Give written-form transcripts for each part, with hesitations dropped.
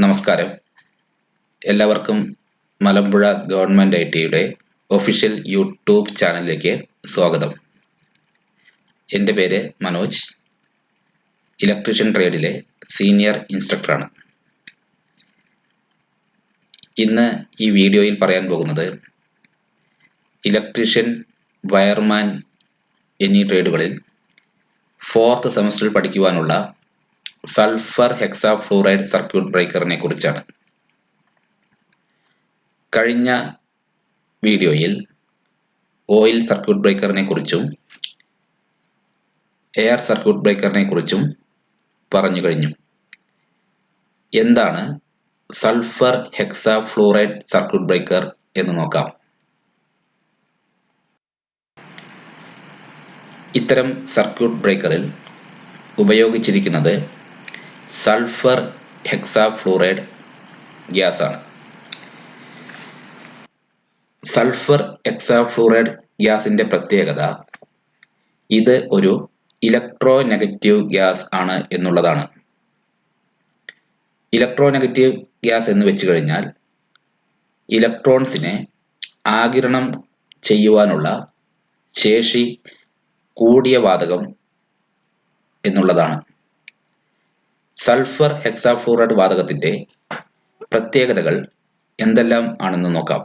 നമസ്കാരം. എല്ലാവർക്കും Malampuzha government IT-യുടെ official YouTube ചാനലിലേക്ക് സ്വാഗതം. എൻ്റെ പേര് മനോജ്, ഇലക്ട്രീഷ്യൻ ട്രേഡിലെ സീനിയർ ഇൻസ്ട്രക്ടറാണ്. ഇന്ന് ഈ വീഡിയോയിൽ പറയാൻ പോകുന്നത് ഇലക്ട്രീഷ്യൻ, വയർമാൻ എന്നീ ട്രേഡുകളിൽ 4th സെമസ്റ്ററിൽ പഠിക്കുവാനുള്ള സൾഫർ ഹെക്സാഫ്ലൂറൈഡ് സർക്യൂട്ട് ബ്രേക്കറിനെ കുറിച്ചാണ്. കഴിഞ്ഞ വീഡിയോയിൽ ഓയിൽ സർക്യൂട്ട് ബ്രേക്കറിനെ കുറിച്ചും എയർ സർക്യൂട്ട് ബ്രേക്കറിനെ കുറിച്ചും പറഞ്ഞു കഴിഞ്ഞു. എന്താണ് സൾഫർ ഹെക്സാഫ്ലൂറൈഡ് സർക്യൂട്ട് ബ്രേക്കർ എന്ന് നോക്കാം. ഇത്തരം സർക്യൂട്ട് ബ്രേക്കറിൽ ഉപയോഗിച്ചിരിക്കുന്നത് സൾഫർ ഹെക്സാഫ്ലൂറൈഡ് ഗ്യാസ് ആണ്. സൾഫർ ഹെക്സാഫ്ലൂറൈഡ് ഗ്യാസിന്റെ പ്രത്യേകത ഇത് ഒരു ഇലക്ട്രോനെഗറ്റീവ് ഗ്യാസ് ആണ് എന്നുള്ളതാണ്. ഇലക്ട്രോനെഗറ്റീവ് ഗ്യാസ് എന്ന് വെച്ച് കഴിഞ്ഞാൽ ഇലക്ട്രോൺസിനെ ആഗിരണം ചെയ്യുവാനുള്ള ശേഷി കൂടിയ വാതകം എന്നുള്ളതാണ്. സൾഫർ ഹെക്സാഫ്ലൂറൈഡ് വാതകത്തിന്റെ പ്രത്യേകതകൾ എന്തെല്ലാം ആണെന്ന് നോക്കാം.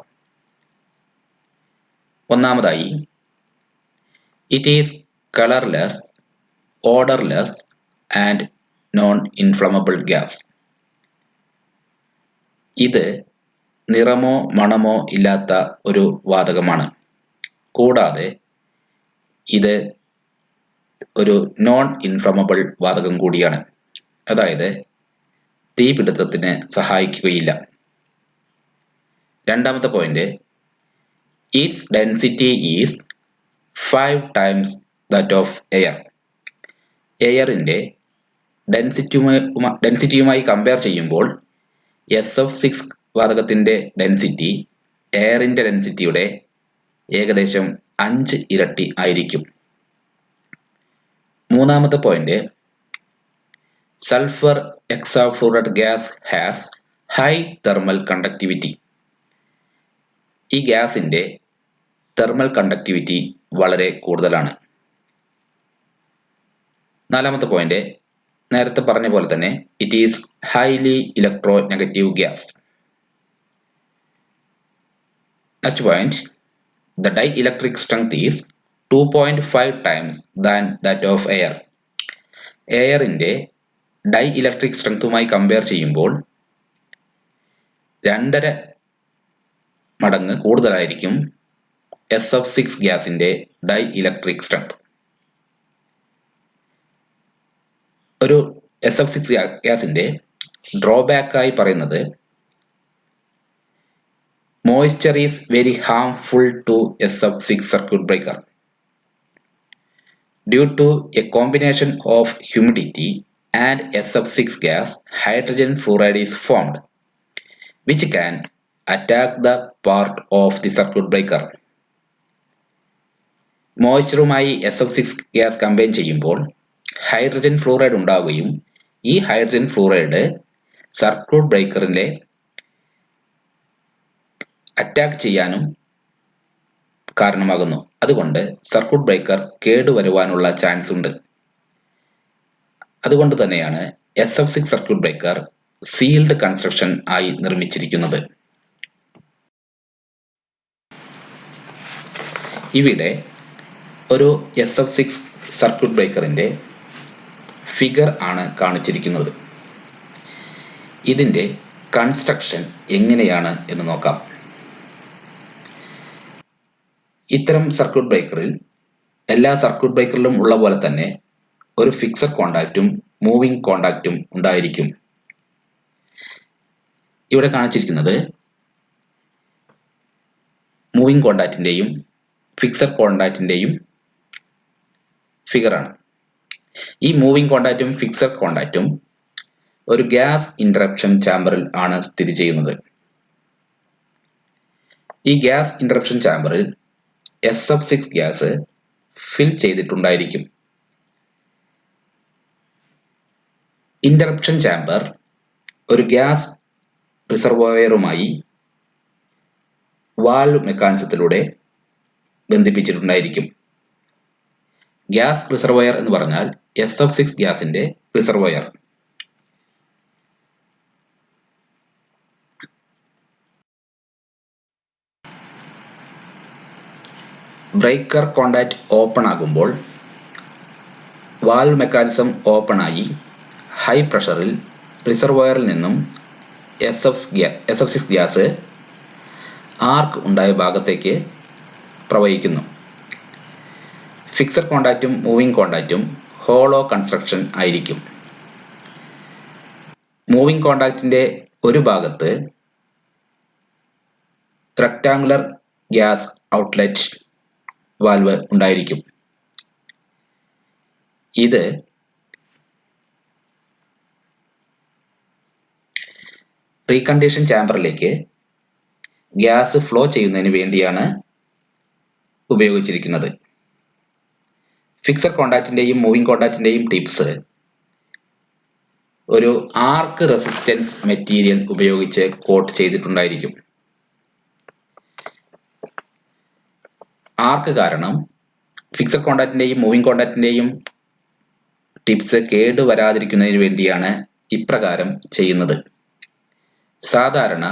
ഒന്നാമതായി, it is colourless, odourless and non inflammable gas. ഇത് നിറമോ മണമോ ഇല്ലാത്ത ഒരു വാതകമാണ്. കൂടാതെ ഇത് ഒരു നോൺ ഇൻഫ്ലമബിൾ വാതകം കൂടിയാണ്. അതായത് തീപിടുത്തത്തിന് സഹായിക്കുകയില്ല. രണ്ടാമത്തെ point, its density is 5 times that of air. എയറിന്റെ ഡെൻസിറ്റിയുമായി കമ്പയർ ചെയ്യുമ്പോൾ SF6 വാതകത്തിന്റെ ഡെൻസിറ്റി എയറിന്റെ ഡെൻസിറ്റിയുടെ ഏകദേശം 5 ഇരട്ടി ആയിരിക്കും. മൂന്നാമത്തെ point, sulphur hexafluoride gas has high thermal conductivity. ഈ ഗ്യാസിന്റെ തെർമൽ കണ്ടക്ടിവിറ്റി വളരെ കൂടുതലാണ്. നാലാമത്തെ പോയിന്റ്, നേരത്തെ പറഞ്ഞ പോലെ തന്നെ it is highly electronegative gas. Next point, the dielectric strength is 2.5 times than that of air. എയറിന്റെ ഡൈഇലക്ട്രിക് സ്ട്രെങ്തുമായി കമ്പയർ ചെയ്യുമ്പോൾ 2.5 മടങ്ങ് കൂടുതലായിരിക്കും SF6 ഗ്യാസിന്റെ ഡൈഇലക്ട്രിക് സ്ട്രെങ്ത്. ഒരു SF6 ഗ്യാസിന്റെ ഡ്രോബാക്കായി പറയുന്നത് moisture is very harmful to SF6 circuit breaker. Due to a combination of humidity and SF6 gas, hydrogen fluoride is formed, which can attack the part of the circuit breaker. മോയ്സ്ചറുമായി SF6 gas combine ചെയ്യുമ്പോൾ hydrogen fluoride ഉണ്ടാവുകയും ഈ hydrogen fluoride circuit ബ്രേക്കറിനെ attack ചെയ്യാനും കാരണമാകുന്നു. അതുകൊണ്ട് circuit breaker കേടുവരുവാനുള്ള chance ഉണ്ട്. അതുകൊണ്ട് തന്നെയാണ് SF6 circuit breaker sealed construction ആയി നിർമ്മിച്ചിരിക്കുന്നത്. ഇവിടെ ഒരു SF6 സർക്യൂട്ട് ബ്രേക്കറിന്റെ ഫിഗർ ആണ് കാണിച്ചിരിക്കുന്നത്. ഇതിന്റെ കൺസ്ട്രക്ഷൻ എങ്ങനെയാണ് എന്ന് നോക്കാം. ഇത്തരം സർക്യൂട്ട് ബ്രേക്കറിൽ എല്ലാ സർക്യൂട്ട് ബ്രേക്കറിലും ഉള്ള പോലെ തന്നെ ഒരു ഫിക്സഡ് കോണ്ടാക്റ്റും മൂവിംഗ് കോണ്ടാക്റ്റും ഉണ്ടായിരിക്കും. ഇവിടെ കാണിച്ചിരിക്കുന്നത് മൂവിംഗ് കോണ്ടാക്റ്റിന്റെയും ഫിക്സഡ് കോണ്ടാക്റ്റിന്റെയും ഫിഗറാണ്. ഈ മൂവിംഗ് കോണ്ടാക്റ്റും ഫിക്സഡ് കോണ്ടാക്റ്റും ഒരു ഗ്യാസ് ഇന്ററപ്ഷൻ ചാമ്പറിൽ ആണ് സ്ഥിതി ചെയ്യുന്നത്. ഈ ഗ്യാസ് ഇന്ററപ്ഷൻ ചാമ്പറിൽ SF6 ഗ്യാസ് ഫിൽ ചെയ്തിട്ടുണ്ടായിരിക്കും. ഇന്ററപ്ഷൻ ചാമ്പർ ഒരു ഗ്യാസ് റിസർവോയറുമായി വാൽവ് മെക്കാനിസത്തിലൂടെ ബന്ധിപ്പിച്ചിട്ടുണ്ടായിരിക്കും. ഗ്യാസ് റിസർവോയർ എന്ന് പറഞ്ഞാൽ SF6 ഗ്യാസിന്റെ റിസർവോയർ. ബ്രേക്കർ കോണ്ടാക്ട് ഓപ്പൺ ആകുമ്പോൾ വാൽവ് മെക്കാനിസം ഓപ്പൺ ആയി ഹൈ പ്രഷറിൽ റിസർവോയറിൽ നിന്നും SF6 ഗ്യാസ് ആർക്ക് ഉണ്ടായ ഭാഗത്തേക്ക് പ്രവഹിക്കുന്നു. ഫിക്സഡ് കോണ്ടാക്റ്റും മൂവിംഗ് കോണ്ടാക്റ്റും ഹോളോ കൺസ്ട്രക്ഷൻ ആയിരിക്കും. മൂവിംഗ് കോണ്ടാക്റ്റിന്റെ ഒരു ഭാഗത്ത് റെക്ടാങ്കുലർ ഗ്യാസ് ഔട്ട്ലെറ്റ് വാൽവ് ഉണ്ടായിരിക്കും. ഇത് റീകണ്ടീഷൻ ചാമ്പറിലേക്ക് ഗ്യാസ് ഫ്ലോ ചെയ്യുന്നതിന് വേണ്ടിയാണ് ഉപയോഗിച്ചിരിക്കുന്നത്. ഫിക്സഡ് കോണ്ടാക്റ്റിന്റെയും മൂവിംഗ് കോണ്ടാക്റ്റിന്റെയും ടിപ്സ് ഒരു ആർക്ക് റെസിസ്റ്റൻസ് മെറ്റീരിയൽ ഉപയോഗിച്ച് കോട്ട് ചെയ്തിട്ടുണ്ടായിരിക്കും. ആർക്ക് കാരണം ഫിക്സഡ് കോണ്ടാക്റ്റിന്റെയും മൂവിംഗ് കോണ്ടാക്റ്റിന്റെയും ടിപ്സ് കേടുവരാതിരിക്കുന്നതിന് വേണ്ടിയാണ് ഇപ്രകാരം ചെയ്യുന്നത്. സാധാരണ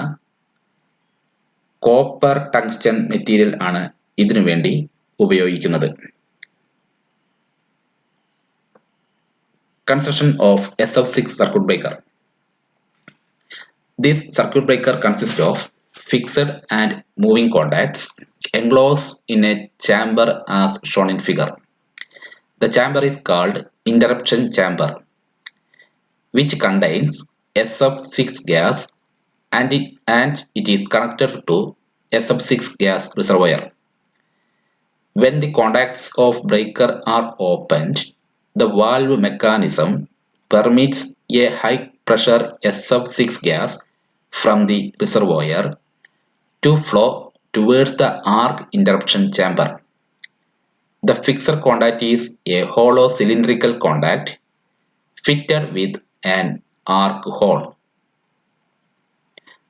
കോപ്പർ ടങ്സ്റ്റൺ മെറ്റീരിയൽ ആണ് ഇതിനു വേണ്ടി ഉപയോഗിക്കുന്നത്. Construction of SF6 circuit breaker. This circuit breaker consists of fixed and moving contacts enclosed in a chamber as shown in figure. The chamber is called interruption chamber, which contains SF6 gas and it is connected to SF6 gas reservoir. When the contacts of breaker are opened, the valve mechanism permits a high pressure SF6 gas from the reservoir to flow towards the arc interruption chamber. The fixed contact is a hollow cylindrical contact fitted with an arc hole.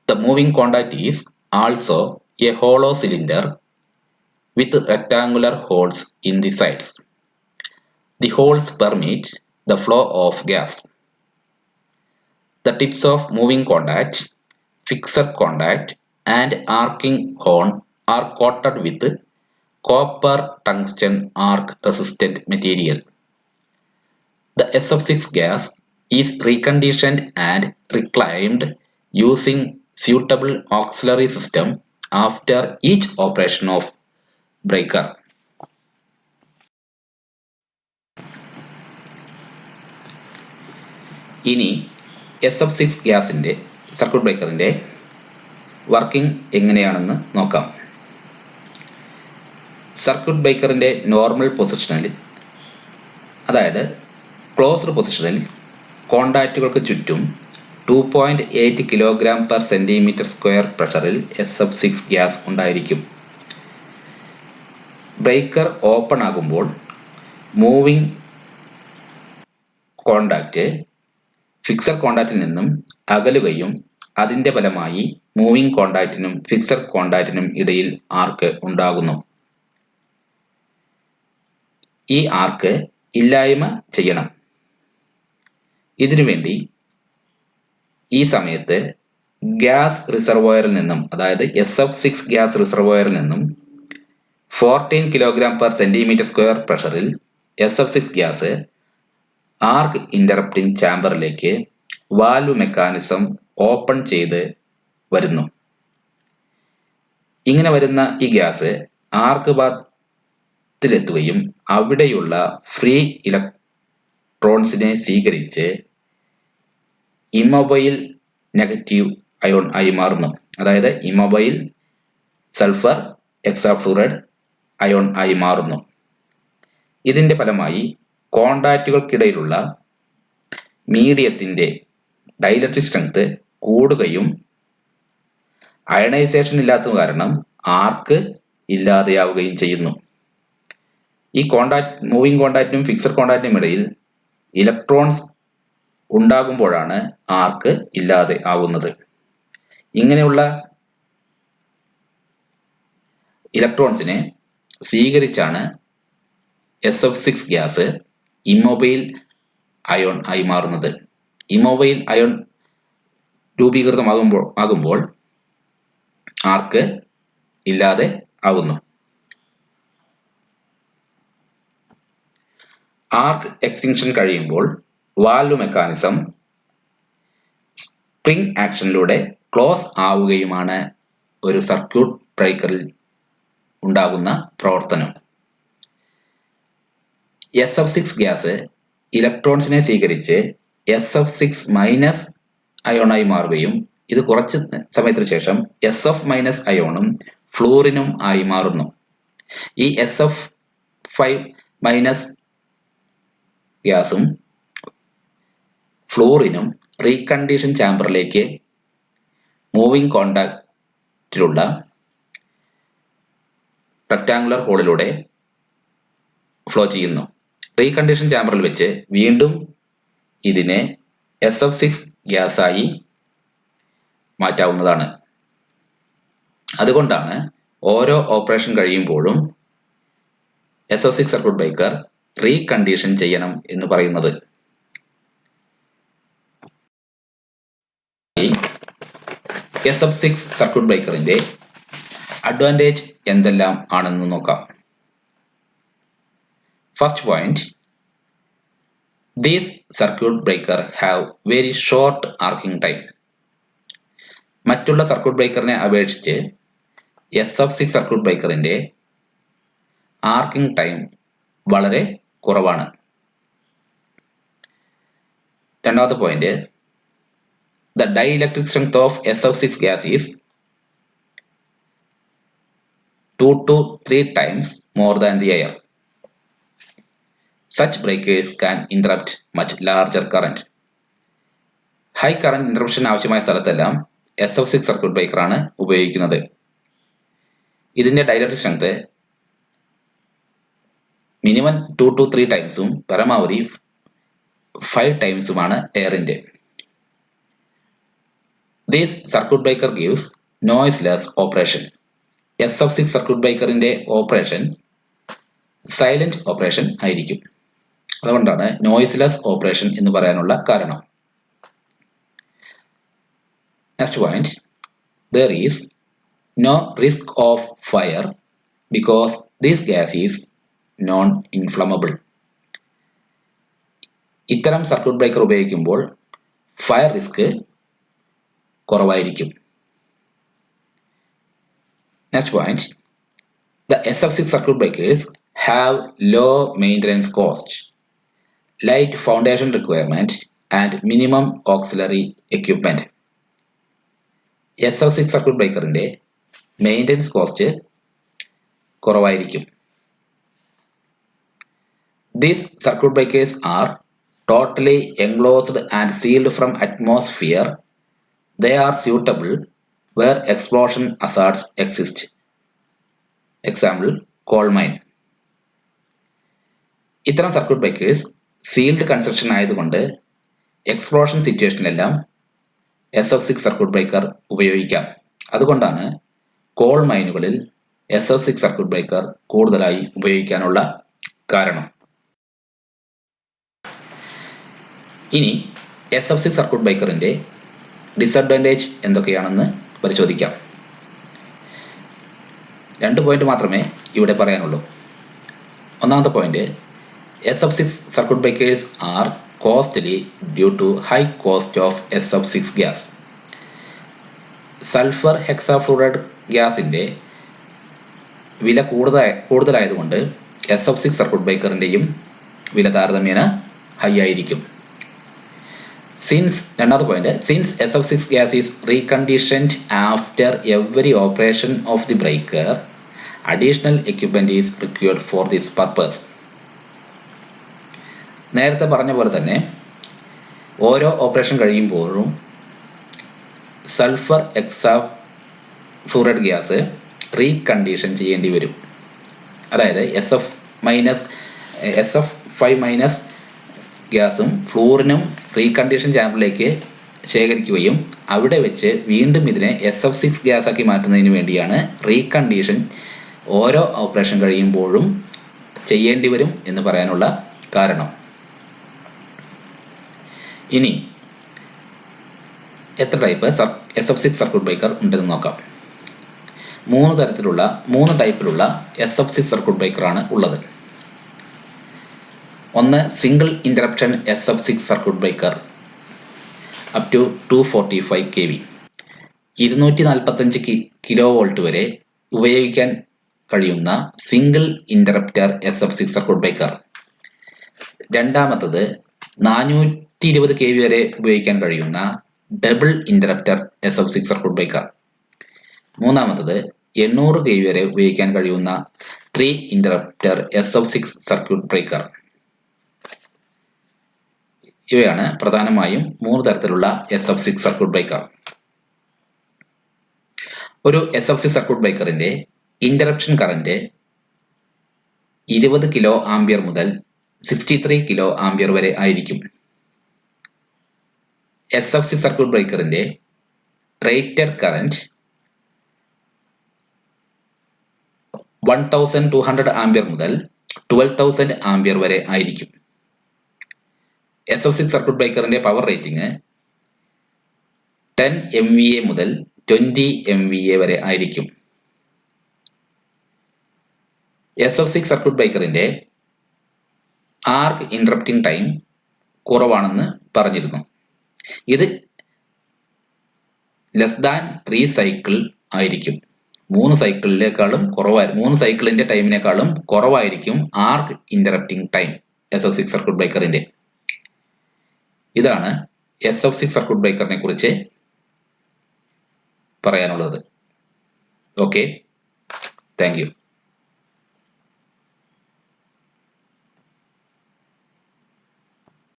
The moving contact is also a hollow cylinder with rectangular holes in the sides. The holes permit the flow of gas. The tips of moving contact, fixed contact and arcing horn are coated with copper tungsten arc resistant material. The SF6 gas is reconditioned and reclaimed using suitable auxiliary system after each operation of breaker. ഇനി SF6 ഗ്യാസിന്റെ circuit ബ്രേക്കറിന്റെ working എങ്ങനെയാണെന്ന് നോക്കാം. Circuit ബ്രേക്കറിന്റെ normal പൊസിഷനിൽ, അതായത് closed പൊസിഷനിൽ കോണ്ടാക്റ്റുകൾക്ക് ചുറ്റും 2.8 kg/cm² പ്രഷറിൽ SF6 gas ഉണ്ടായിരിക്കും. Breaker open ആകുമ്പോൾ മൂവിംഗ് കോണ്ടാക്റ്റ് ഫിക്സഡ് കോണ്ടാക്റ്റിൽ നിന്നും അകലുകയും അതിന്റെ ഫലമായി മൂവിംഗ് കോണ്ടാക്റ്റിനും ഫിക്സഡ് കോണ്ടാക്റ്റിനും ഇടയിൽ ആർക്ക് ഉണ്ടാകുന്നു. ഈ ആർക്ക് ഇല്ലായ്മ ചെയ്യണം. ഇതിനുവേണ്ടി ഈ സമയത്ത് ഗ്യാസ് റിസർവോയറിൽ നിന്നും, അതായത് SF6 ഗ്യാസ് റിസർവോയറിൽ നിന്നും 14 kg/cm² പ്രഷറിൽ SF6 ഗ്യാസ് ആർക്ക് ഇന്ററപ്റ്റിംഗ് ചാമ്പറിലേക്ക് വാൽവ് മെക്കാനിസം ഓപ്പൺ ചെയ്ത് വരുന്നു. ഇങ്ങനെ വരുന്ന ഈ ഗ്യാസ് ആർക്ക് ഭാഗത്തിലെത്തുകയും അവിടെയുള്ള ഫ്രീ ഇലക്ട്രോൺസിനെ സ്വീകരിച്ച് ഇമ്മൊബൈൽ നെഗറ്റീവ് അയോൺ ആയി മാറുന്നു. അതായത് ഇമ്മൊബൈൽ സൾഫർ ഹെക്സാഫ്ലൂറൈഡ് അയോൺ ആയി മാറുന്നു. ഇതിന്റെ ഫലമായി കോണ്ടാക്റ്റുകൾക്കിടയിലുള്ള മീഡിയത്തിന്റെ ഡൈലക്ട്രിക് സ്ട്രെങ്ത് കൂടുകയും അയണൈസേഷൻ ഇല്ലാത്തത് കാരണം ആർക്ക് ഇല്ലാതെയാവുകയും ചെയ്യുന്നു. ഈ മൂവിംഗ് കോണ്ടാക്റ്റിനും ഫിക്സഡ് കോണ്ടാക്റ്റിനും ഇടയിൽ ഇലക്ട്രോൺസ് ഉണ്ടാകുമ്പോഴാണ് ആർക്ക് ഇല്ലാതെ ആവുന്നത്. ഇങ്ങനെയുള്ള ഇലക്ട്രോൺസിനെ സ്വീകരിച്ചാണ് SF6 ഗ്യാസ് ഇമ്മൊബൈൽ അയോൺ ആയി മാറുന്നത്. ഇമ്മൊബൈൽ അയോൺ രൂപീകൃതമാകുമ്പോൾ ആർക്ക് ഇല്ലാതെ ആകുന്നു. ആർക്ക് എക്സ്റ്റിങ്ഷൻ കഴിയുമ്പോൾ വാൽവ് മെക്കാനിസം സ്പ്രിംഗ് ആക്ഷനിലൂടെ ക്ലോസ് ആവുകയുമാണ് ഒരു സർക്യൂട്ട് ബ്രേക്കറിൽ ഉണ്ടാകുന്ന പ്രവർത്തനം. SF6 ഗ്യാസ് ഇലക്ട്രോൺസിനെ സ്വീകരിച്ച് SF6- അയോണായി മാറുകയും ഇത് കുറച്ച് സമയത്തിന് ശേഷം SF- അയോണും ഫ്ലൂറിനും ആയി മാറുന്നു. ഈ SF5- ഗ്യാസും ഫ്ലൂറിനും റീകണ്ടീഷൻ ചാമ്പറിലേക്ക് മൂവിംഗ് കോണ്ടാക്റ്റിലുള്ള റെക്ടാങ്കുലർ ഹോളിലൂടെ ഫ്ലോ ചെയ്യുന്നു. റീകണ്ടീഷൻ ചാമ്പറിൽ വെച്ച് വീണ്ടും ഇതിനെ SF6 ഗ്യാസായി മാറ്റാവുന്നതാണ്. അതുകൊണ്ടാണ് ഓരോ ഓപ്പറേഷൻ കഴിയുമ്പോഴും SF6 സർക്യൂട്ട് ബ്രേക്കർ റീകണ്ടീഷൻ ചെയ്യണം എന്ന് പറയുന്നത്. SF6 സർക്യൂട്ട് ബ്രേക്കറിന്റെ അഡ്വാൻറ്റേജ് എന്തെല്ലാം ആണെന്ന് നോക്കാം. First point, these circuit breaker have very short arcing time. മറ്റുള്ള സർക്യൂട്ട് ബ്രേക്കറിനെ അപേക്ഷിച്ച് SF6 സർക്യൂട്ട് ബ്രേക്കറിന്റെ ആർക്കിംഗ് ടൈം വളരെ കുറവാണ്. രണ്ടാമത്തെ point, the dielectric strength of SF6 gas is 2 to 3 times more than the air. Such breakers can interrupt much larger current. High current interruption ആവശ്യമായ സ്ഥലത്തെല്ലാം SF6 circuit ബ്രേക്കറാണ് ഉപയോഗിക്കുന്നത്. ഇതിന്റെ dielectric strength minimum 2 to 3 ടൈംസും പരമാവധി 5 ടൈംസുമാണ് എയറിന്റെ. This circuit breaker gives noiseless operation. SF6 circuit ബ്രേക്കറിന്റെ ഓപ്പറേഷൻ സൈലന്റ് ഓപ്പറേഷൻ ആയിരിക്കും. അതുകൊണ്ടാണ് നോയ്സ്ലെസ് ഓപ്പറേഷൻ എന്ന് പറയാനുള്ള കാരണം. Next point, there is no risk of fire because this gas is non-inflammable. ഇത്തരം സർക്യൂട്ട് ബ്രേക്കർ ഉപയോഗിക്കുമ്പോൾ ഫയർ റിസ്ക് കുറവായിരിക്കും. Next point, the SF6 circuit breakers have low maintenance cost, light foundation requirement and minimum auxiliary equipment. SF6 circuit ബ്രേക്കറിന്റെ maintenance cost കുറവായിരിക്കും. These circuit breakers are totally enclosed and sealed from atmosphere. They are suitable where explosion hazards exist. Example, coal mine. ഇത്തരം circuit breakers sealed construction ആയതുകൊണ്ട് explosion സിറ്റുവേഷനിലെല്ലാം SF6 circuit breaker ഉപയോഗിക്കാം. അതുകൊണ്ടാണ് call മൈനുകളിൽ SF6 circuit breaker കൂടുതലായി ഉപയോഗിക്കാനുള്ള കാരണം. ഇനി SF6 circuit ബ്രേക്കറിന്റെ disadvantage എന്തൊക്കെയാണെന്ന് പരിശോധിക്കാം. 2 പോയിന്റ് മാത്രമേ ഇവിടെ പറയാനുള്ളൂ. ഒന്നാമത്തെ point, SF6 circuit breakers are costly due to high cost of SF6 gas. Sulphur hexafluoride ഗ്യാസിന്റെ വില കൂടുതലായതുകൊണ്ട് SF6 സർക്യൂട്ട് ബ്രേക്കറിന്റെയും വില താരതമ്യേന ഹൈ ആയിരിക്കും. രണ്ടാമത്തെ point, since SF6 gas is reconditioned after every operation of the breaker, additional equipment is required for this purpose. നേരത്തെ പറഞ്ഞ പോലെ തന്നെ ഓരോ ഓപ്പറേഷൻ കഴിയുമ്പോഴും സൾഫർ ഹെക്സാഫ്ലൂറൈഡ് ഗ്യാസ് റീകണ്ടീഷൻ ചെയ്യേണ്ടി വരും. അതായത് SF5- ഗ്യാസും ഫ്ലൂറിനും റീകണ്ടീഷൻ ചാമ്പറിലേക്ക് ശേഖരിക്കുകയും അവിടെ വെച്ച് വീണ്ടും ഇതിനെ SF6 ഗ്യാസ് ആക്കി മാറ്റുന്നതിന് വേണ്ടിയാണ് റീകണ്ടീഷൻ ഓരോ ഓപ്പറേഷൻ കഴിയുമ്പോഴും ചെയ്യേണ്ടി വരും എന്ന് പറയാനുള്ള കാരണം. ഇനി എത്ര ടൈപ്പ് SF6 സർക്യൂട്ട് ബ്രേക്കർ ഉണ്ടെന്ന് നോക്കാം. മൂന്ന് ടൈപ്പിലുള്ള SF6 സർക്യൂട്ട് ബ്രേക്കറാണ് ഉള്ളത്. ഒന്ന് single interruption SF6 circuit breaker up to 245 kV 245 kV വരെ ഉപയോഗിക്കാൻ കഴിയുന്ന single interrupter SF6 circuit breaker. രണ്ടാമത്തത് 420 kV വരെ ഉപയോഗിക്കാൻ കഴിയുന്ന double interrupter SF6 circuit breaker. മൂന്നാമത്തത് 800 kV വരെ ഉപയോഗിക്കാൻ കഴിയുന്ന 3 ഇന്ററപ്റ്റർ SF6 സർക്യൂട്ട് ബ്രേക്കർ. ഇവയാണ് പ്രധാനമായും 3 തരത്തിലുള്ള SF6 സർക്യൂട്ട് ബ്രേക്കർ. ഒരു SF6 സർക്യൂട്ട് ബ്രേക്കറിന്റെ ഇന്ററപ്ഷൻ കറന്റ് 20 കിലോ ആംപിയർ മുതൽ 63 കിലോ ആംപിയർ വരെ ആയിരിക്കും. SF6 സർക്യൂട്ട് ബ്രേക്കറിന്റെ റേറ്റഡ് കറന്റ് 1200 ആംപിയർ മുതൽ 12000 ആംപിയർ വരെ ആയിരിക്കും. SF6 സർക്യൂട്ട് ബ്രേക്കറിന്റെ പവർ റേറ്റിംഗ് 10 MVA മുതൽ 20 MVA വരെ ആയിരിക്കും. SF6 സർക്യൂട്ട് ബ്രേക്കറിന്റെ ആർക്ക് ഇന്ററപ്റ്റിംഗ് ടൈം കുറവാണെന്ന് പറഞ്ഞിരുന്നു. ഇത് ലെസ് ദാൻ 3 സൈക്കിൾ ആയിരിക്കും. 3 സൈക്കിളിന്റെ ടൈമിനേക്കാളും കുറവായിരിക്കും ആർക്ക് ഇന്ററപ്റ്റിംഗ് ടൈം SF6 സർക്യൂട്ട് ബ്രേക്കറിന്റെ. ഇതാണ് SF6 സർക്യൂട്ട് ബ്രേക്കറിനെ കുറിച്ച് പറയാനുള്ളത്. Okay, thank you.